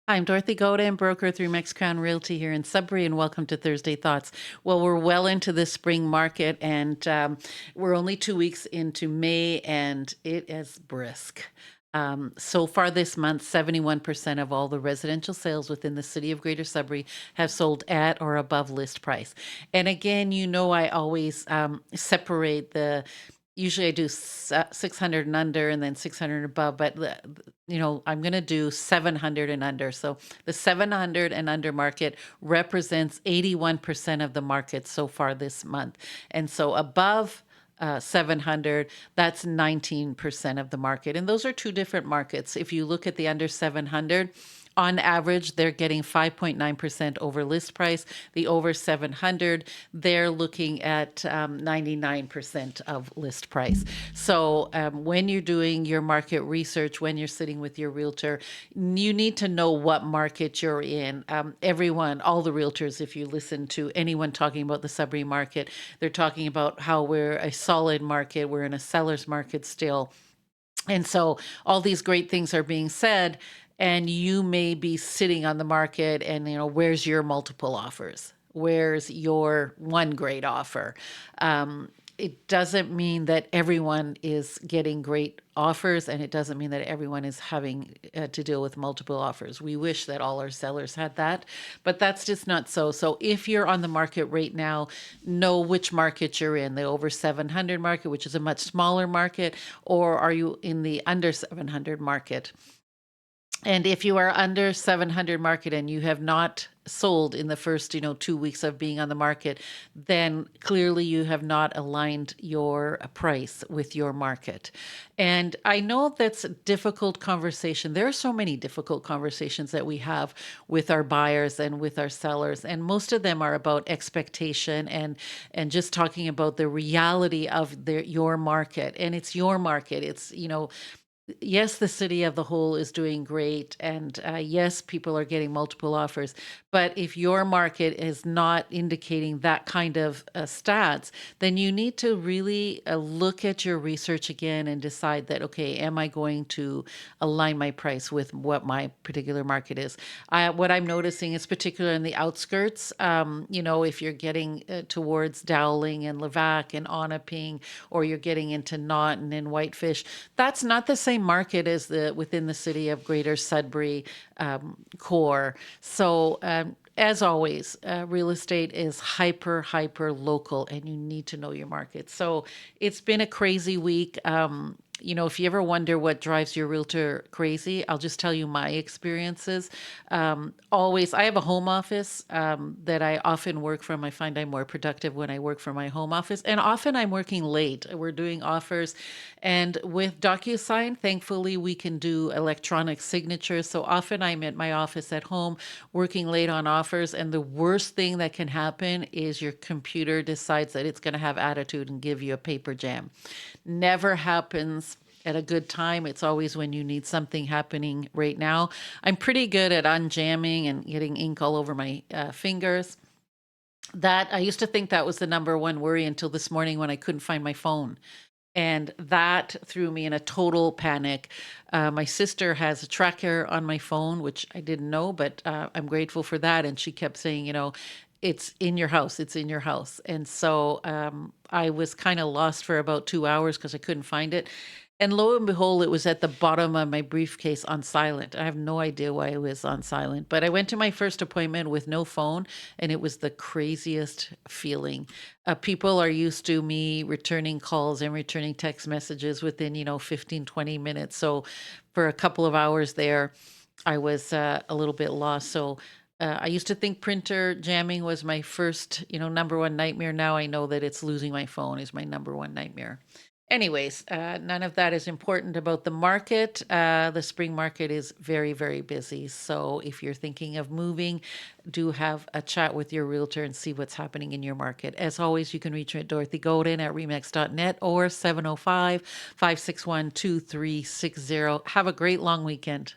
Hi, I'm Dorothy Godin, broker through Max Crown Realty here in Sudbury, and welcome to Thursday Thoughts. Well, we're well into the spring market, and we're only 2 weeks into May, and it is brisk. So far this month, 71% of all the residential sales within the city of Greater Sudbury have sold at or above list price. And again, I always separate usually I do 600 and under and then 600 and above, but I'm going to do 700 and under. So the 700 and under market represents 81% of the market so far this month. And so above 700, that's 19% of the market. And those are two different markets. If you look at the under 700, on average, they're getting 5.9% over list price. The over 700, they're looking at 99% of list price. So when you're doing your market research, when you're sitting with your realtor, you need to know what market you're in. Everyone, all the realtors, if you listen to anyone talking about the Sudbury market, they're talking about how we're a solid market, we're in a seller's market still. And so all these great things are being said, and you may be sitting on the market and, where's your multiple offers? Where's your one great offer? It doesn't mean that everyone is getting great offers, and it doesn't mean that everyone is having to deal with multiple offers. We wish that all our sellers had that, but that's just not so. So if you're on the market right now, know which market you're in, the over 700 market, which is a much smaller market, or are you in the under 700 market? And if you are under 700 market and you have not sold in the first, 2 weeks of being on the market, then clearly you have not aligned your price with your market. And I know that's a difficult conversation. There are so many difficult conversations that we have with our buyers and with our sellers, and most of them are about expectation and just talking about the reality of your market. And it's your market. It's, yes, the city of the whole is doing great. And yes, people are getting multiple offers. But if your market is not indicating that kind of stats, then you need to really look at your research again and decide that, okay, am I going to align my price with what my particular market is? What I'm noticing is particularly in the outskirts, if you're getting towards Dowling and Levac and Onaping, or you're getting into Naughton and Whitefish, that's not the same market as within the city of Greater Sudbury core. So as always, real estate is hyper local, and you need to know your market. So it's been a crazy week. If you ever wonder what drives your realtor crazy, I'll just tell you my experiences. Always, I have a home office that I often work from. I find I'm more productive when I work from my home office, and often I'm working late. We're doing offers, and with DocuSign, thankfully, we can do electronic signatures. So often I'm at my office at home working late on offers, and the worst thing that can happen is your computer decides that it's going to have attitude and give you a paper jam. Never happens at a good time. It's always when you need something happening right now. I'm pretty good at unjamming and getting ink all over my fingers. That I used to think that was the number one worry until this morning when I couldn't find my phone. And that threw me in a total panic. My sister has a tracker on my phone, which I didn't know, but I'm grateful for that. And she kept saying, it's in your house, it's in your house. And so I was kind of lost for about 2 hours because I couldn't find it. And lo and behold, it was at the bottom of my briefcase on silent. I have no idea why it was on silent, but I went to my first appointment with no phone, and it was the craziest feeling. People are used to me returning calls and returning text messages within, 15, 20 minutes. So for a couple of hours there, I was a little bit lost. So I used to think printer jamming was my first, number one nightmare. Now I know that it's losing my phone is my number one nightmare. Anyways, none of that is important about the market. The spring market is very, very busy. So if you're thinking of moving, do have a chat with your realtor and see what's happening in your market. As always, you can reach me at Dorothy Godin at remax.net or 705-561-2360. Have a great long weekend.